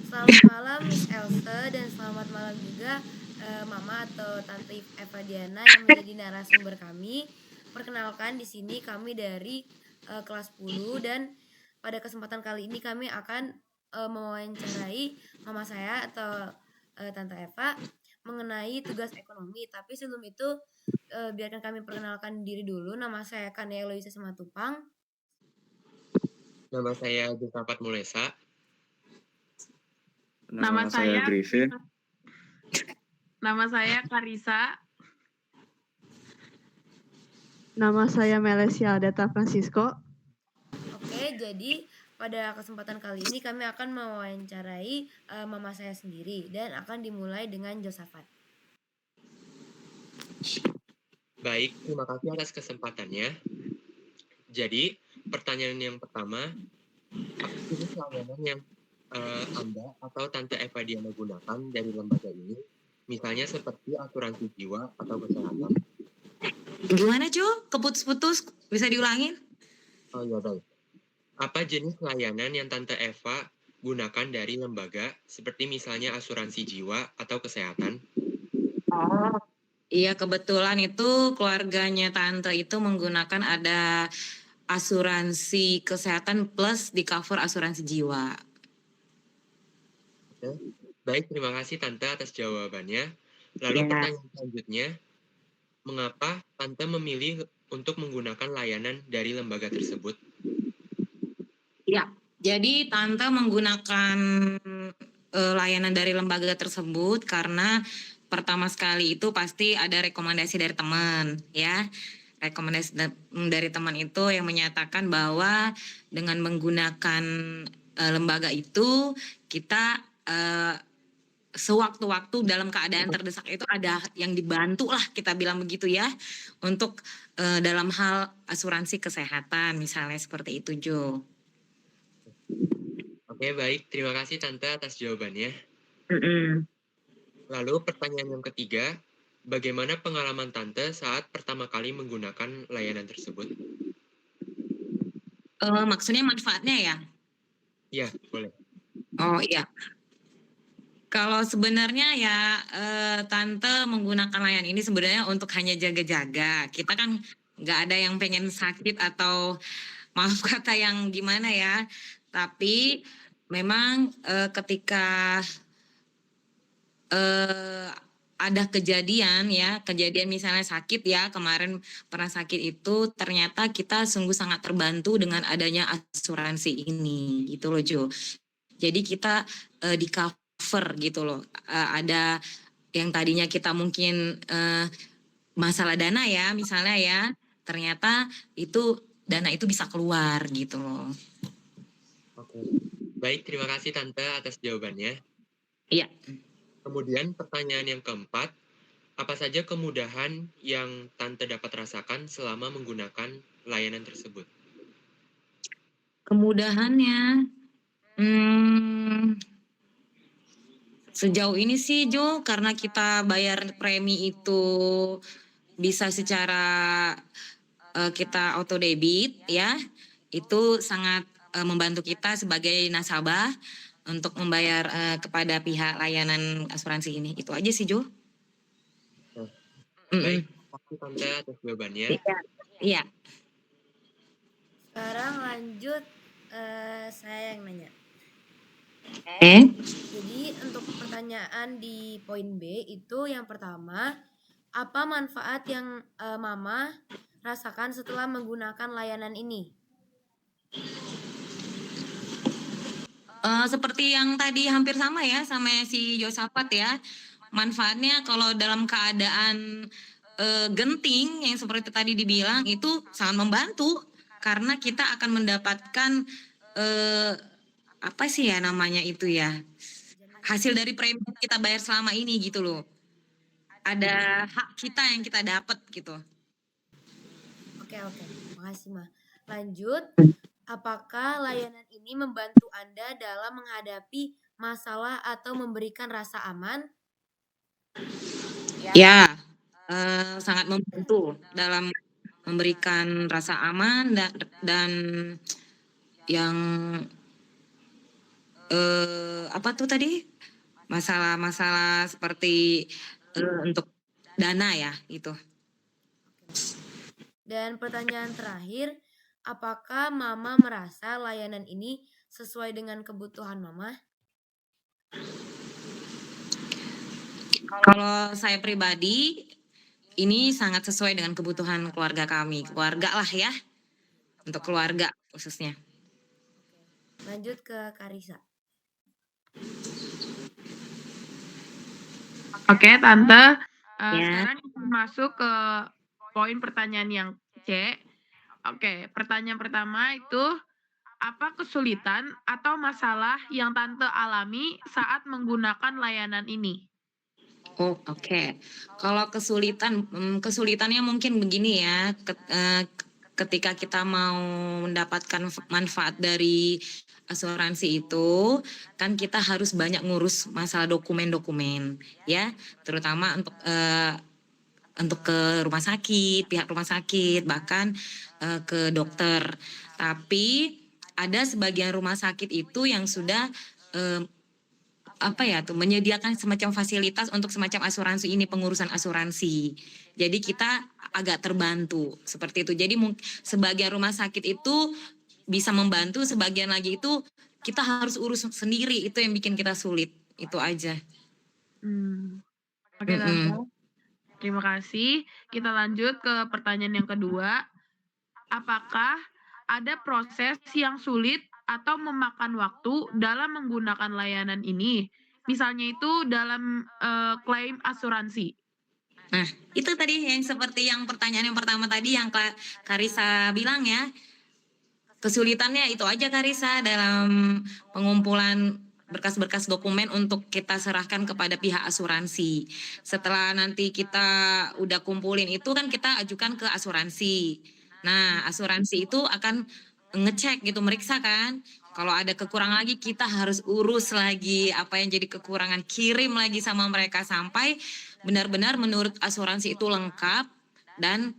Selamat malam Miss Else dan selamat malam juga Mama atau Tante Eva Diana yang menjadi narasumber kami. Perkenalkan di sini kami dari kelas 10 dan pada kesempatan kali ini kami akan mewawancarai mama saya atau Tante Eva mengenai tugas ekonomi. Tapi sebelum itu biarkan kami perkenalkan diri dulu. Nama saya Kania Eloisa Simatupang. Nama saya Josafat Mulesa. Nama saya Griffin. Nama saya Karisa. Nama saya Melesia Data Francisco. Oke, jadi pada kesempatan kali ini kami akan mewawancarai mama saya sendiri dan akan dimulai dengan Josafat. Baik, terima kasih atas kesempatannya. Jadi, pertanyaan yang pertama, apa jenis layanan yang Anda atau Tante Eva Diana gunakan dari lembaga ini? Misalnya seperti asuransi jiwa atau kesehatan. Gimana, Jo? Keputus-putus? Bisa diulangin? Oh ya, baik. Apa jenis layanan yang Tante Eva gunakan dari lembaga, seperti misalnya asuransi jiwa atau kesehatan? Oh, iya, kebetulan itu keluarganya Tante itu menggunakan ada asuransi kesehatan plus di cover asuransi jiwa. Oke. Baik, terima kasih Tante atas jawabannya. Lalu pertanyaan selanjutnya, mengapa Tante memilih untuk menggunakan layanan dari lembaga tersebut? Ya, jadi Tante menggunakan layanan dari lembaga tersebut karena pertama sekali itu pasti ada rekomendasi dari teman, ya. Rekomendasi dari teman itu yang menyatakan bahwa dengan menggunakan lembaga itu kita sewaktu-waktu dalam keadaan terdesak itu ada yang dibantu lah, kita bilang begitu ya, untuk dalam hal asuransi kesehatan misalnya seperti itu, Jo. Oke, baik. Terima kasih Tante atas jawabannya. Lalu pertanyaan yang ketiga, bagaimana pengalaman Tante saat pertama kali menggunakan layanan tersebut? Maksudnya manfaatnya ya? Iya, boleh. Oh iya. Kalau sebenarnya ya Tante menggunakan layanan ini sebenarnya untuk hanya jaga-jaga. Kita kan nggak ada yang pengen sakit atau maaf kata yang gimana ya. Tapi memang ketika ada kejadian misalnya sakit ya, kemarin pernah sakit itu ternyata kita sungguh sangat terbantu dengan adanya asuransi ini gitu loh, Jo. Jadi kita di cover gitu loh. Ada yang tadinya kita mungkin masalah dana ya misalnya ya, ternyata itu dana itu bisa keluar gitu loh. Oke. Baik, terima kasih Tante atas jawabannya. Iya. Kemudian pertanyaan yang keempat, apa saja kemudahan yang Tante dapat rasakan selama menggunakan layanan tersebut? Kemudahannya, sejauh ini sih Jo, karena kita bayar premi itu bisa secara kita auto debit ya, itu sangat membantu kita sebagai nasabah untuk membayar kepada pihak layanan asuransi ini. Itu aja sih Jo. Baik, terima kasih Tante atas jawabannya. Iya. Sekarang lanjut saya yang nanya. Jadi untuk pertanyaan di poin B itu yang pertama, apa manfaat yang Mama rasakan setelah menggunakan layanan ini? Seperti yang tadi hampir sama ya sama si Josafat ya. Manfaatnya kalau dalam keadaan genting yang seperti tadi dibilang itu sangat membantu karena kita akan mendapatkan apa sih ya namanya itu ya, hasil dari premi kita bayar selama ini gitu loh. Ada hak kita yang kita dapat gitu. Oke, makasih Ma. Lanjut, apakah layanan ini membantu Anda dalam menghadapi masalah atau memberikan rasa aman? Ya, sangat membantu dalam memberikan rasa aman dan yang apa tuh tadi? Masalah-masalah seperti untuk dana ya itu. Dan pertanyaan terakhir, apakah Mama merasa layanan ini sesuai dengan kebutuhan Mama? Kalau saya pribadi ini sangat sesuai dengan kebutuhan keluarga kami, keluarga lah ya, untuk keluarga khususnya. Lanjut ke Karisa. Oke, Tante. Ya. Sekarang kita masuk ke poin pertanyaan yang C. Oke, pertanyaan pertama itu, apa kesulitan atau masalah yang Tante alami saat menggunakan layanan ini? Oh, oke. Kalau kesulitannya mungkin begini ya, ketika kita mau mendapatkan manfaat dari asuransi itu, kan kita harus banyak ngurus masalah dokumen-dokumen, ya, terutama untuk ke rumah sakit, pihak rumah sakit, bahkan ke dokter. Tapi ada sebagian rumah sakit itu yang sudah menyediakan semacam fasilitas untuk semacam asuransi ini, pengurusan asuransi. Jadi kita agak terbantu seperti itu. Jadi sebagian rumah sakit itu bisa membantu, sebagian lagi itu kita harus urus sendiri. Itu yang bikin kita sulit. Itu aja. Oke, Tante. Terima kasih. Kita lanjut ke pertanyaan yang kedua. Apakah ada proses yang sulit atau memakan waktu dalam menggunakan layanan ini? Misalnya itu dalam klaim asuransi. Nah, itu tadi yang seperti yang pertanyaan yang pertama tadi yang Karisa bilang ya. Kesulitannya itu aja Karisa dalam pengumpulan berkas-berkas dokumen untuk kita serahkan kepada pihak asuransi. Setelah nanti kita udah kumpulin itu kan kita ajukan ke asuransi. Nah, asuransi itu akan ngecek gitu, meriksa kan. Kalau ada kekurangan lagi kita harus urus lagi apa yang jadi kekurangan, kirim lagi sama mereka sampai benar-benar menurut asuransi itu lengkap dan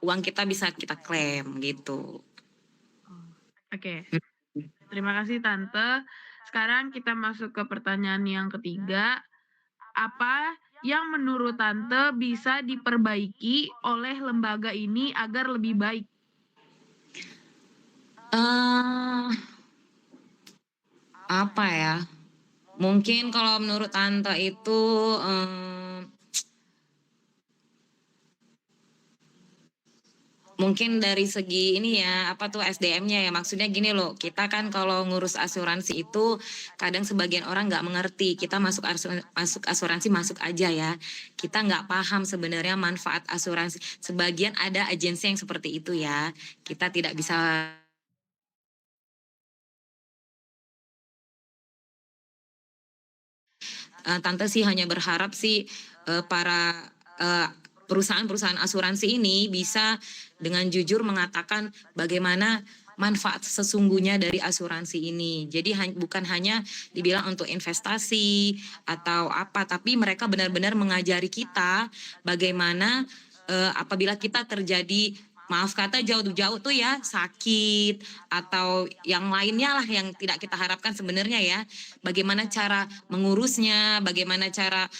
uang kita bisa kita klaim gitu. Oke. Terima kasih Tante. Sekarang kita masuk ke pertanyaan yang ketiga. Apa yang menurut Tante bisa diperbaiki oleh lembaga ini agar lebih baik? Apa ya? Mungkin kalau menurut Tante itu mungkin dari segi ini ya, apa tuh SDM-nya ya, maksudnya gini loh, kita kan kalau ngurus asuransi itu kadang sebagian orang nggak mengerti, kita masuk asuransi masuk aja ya, kita nggak paham sebenarnya manfaat asuransi, sebagian ada agensi yang seperti itu ya, kita tidak bisa. Tante sih hanya berharap sih para perusahaan-perusahaan asuransi ini bisa dengan jujur mengatakan bagaimana manfaat sesungguhnya dari asuransi ini. Jadi bukan hanya dibilang untuk investasi atau apa, tapi mereka benar-benar mengajari kita bagaimana apabila kita terjadi, maaf kata jauh-jauh tuh ya, sakit atau yang lainnya lah yang tidak kita harapkan sebenarnya ya. Bagaimana cara mengurusnya, bagaimana cara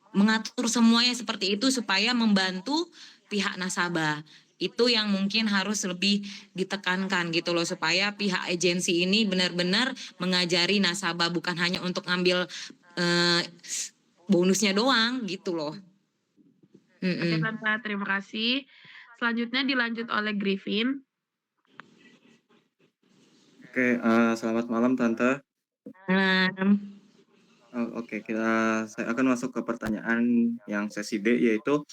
mengatur semuanya seperti itu supaya membantu pihak nasabah. Itu yang mungkin harus lebih ditekankan gitu loh, supaya pihak agensi ini benar-benar mengajari nasabah, bukan hanya untuk ngambil bonusnya doang gitu loh. Oke Tante, terima kasih. Selanjutnya dilanjut oleh Griffin. Oke, selamat malam Tante. Oke, saya akan masuk ke pertanyaan yang sesi D, yaitu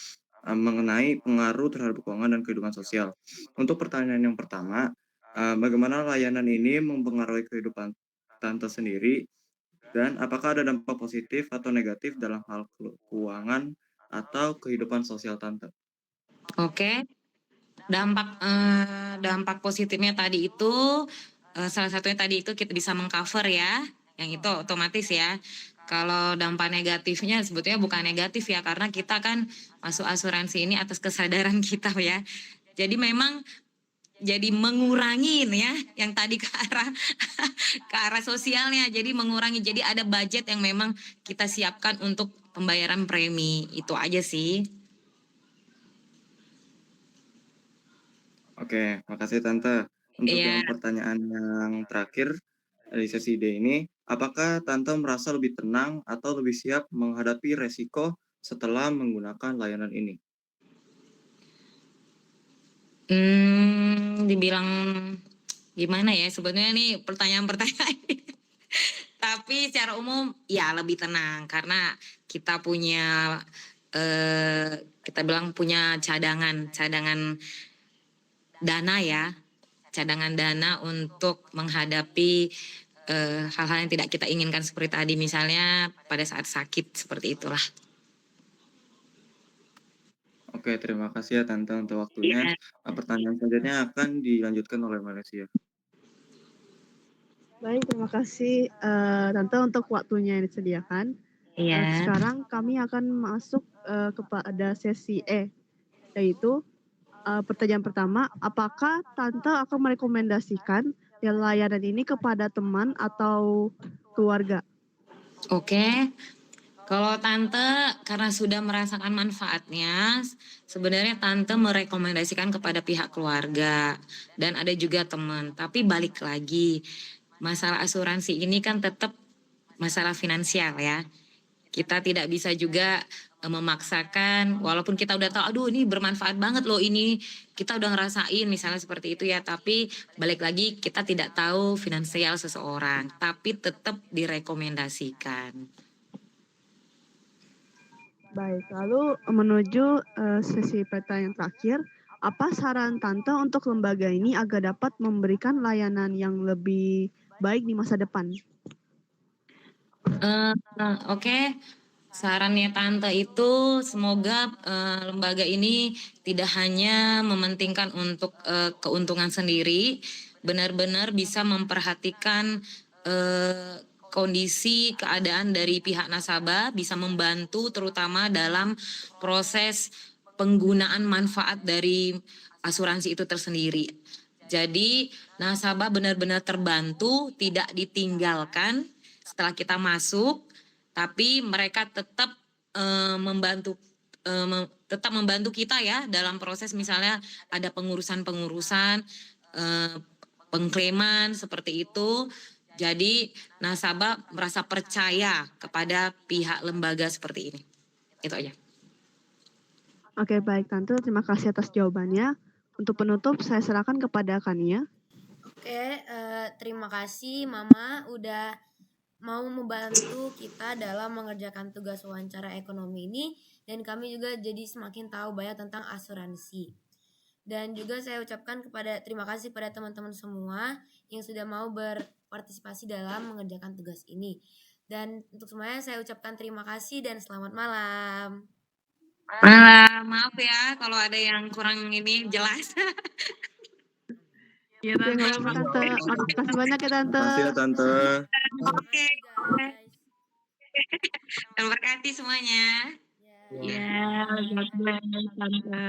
mengenai pengaruh terhadap keuangan dan kehidupan sosial. Untuk pertanyaan yang pertama, bagaimana layanan ini mempengaruhi kehidupan Tante sendiri, dan apakah ada dampak positif atau negatif dalam hal keuangan atau kehidupan sosial Tante? Oke, dampak positifnya tadi itu salah satunya tadi itu kita bisa mengcover ya, yang itu otomatis ya. Kalau dampak negatifnya sebetulnya bukan negatif ya, karena kita kan masuk asuransi ini atas kesadaran kita ya. Jadi memang jadi mengurangin ya yang tadi ke arah ke arah sosialnya, jadi mengurangi, jadi ada budget yang memang kita siapkan untuk pembayaran premi, itu aja sih. Oke, makasih Tante. Untuk Iya. yang pertanyaan yang terakhir dari sesi D ini, apakah Tante merasa lebih tenang atau lebih siap menghadapi resiko setelah menggunakan layanan ini? Dibilang gimana ya, sebenarnya nih pertanyaan-pertanyaan tapi secara umum ya lebih tenang karena kita punya kita bilang punya cadangan dana ya, cadangan dana untuk menghadapi hal-hal yang tidak kita inginkan seperti tadi, misalnya pada saat sakit, seperti itulah. Oke, terima kasih ya Tante untuk waktunya. Pertanyaan selanjutnya akan dilanjutkan oleh Malaysia. Baik, terima kasih Tante untuk waktunya yang disediakan. Iya. Sekarang kami akan masuk kepada sesi E, yaitu pertanyaan pertama, apakah Tante akan merekomendasikan layanan ini kepada teman atau keluarga? Oke. Kalau Tante karena sudah merasakan manfaatnya, sebenarnya Tante merekomendasikan kepada pihak keluarga dan ada juga teman. Tapi balik lagi, masalah asuransi ini kan tetap masalah finansial ya. Kita tidak bisa juga memaksakan, walaupun kita udah tahu, aduh ini bermanfaat banget loh ini, kita udah ngerasain misalnya seperti itu ya, tapi balik lagi kita tidak tahu finansial seseorang, tapi tetap direkomendasikan. Baik, lalu menuju sesi pertanyaan terakhir, apa saran Tante untuk lembaga ini agar dapat memberikan layanan yang lebih baik di masa depan? Oke. Sarannya Tante itu semoga lembaga ini tidak hanya mementingkan untuk keuntungan sendiri, benar-benar bisa memperhatikan kondisi keadaan dari pihak nasabah, bisa membantu terutama dalam proses penggunaan manfaat dari asuransi itu tersendiri. Jadi nasabah benar-benar terbantu, tidak ditinggalkan setelah kita masuk, tapi mereka tetap membantu tetap membantu kita ya dalam proses misalnya ada pengurusan-pengurusan pengklaiman seperti itu. Jadi nasabah merasa percaya kepada pihak lembaga seperti ini. Itu aja. Oke, baik Tante, terima kasih atas jawabannya. Untuk penutup, saya serahkan kepada Kania. Oke, terima kasih Mama udah mau membantu kita dalam mengerjakan tugas wawancara ekonomi ini, dan kami juga jadi semakin tahu banyak tentang asuransi. Dan juga saya ucapkan terima kasih pada teman-teman semua yang sudah mau berpartisipasi dalam mengerjakan tugas ini. Dan untuk semuanya saya ucapkan terima kasih dan selamat malam. Maaf ya kalau ada yang kurang ini jelas. Iya Oke, nggak apa-apa Tante. Makasih banyak ya Tante. Makasih ya Tante. Oke. Terima kasih semuanya. Ya. Tante.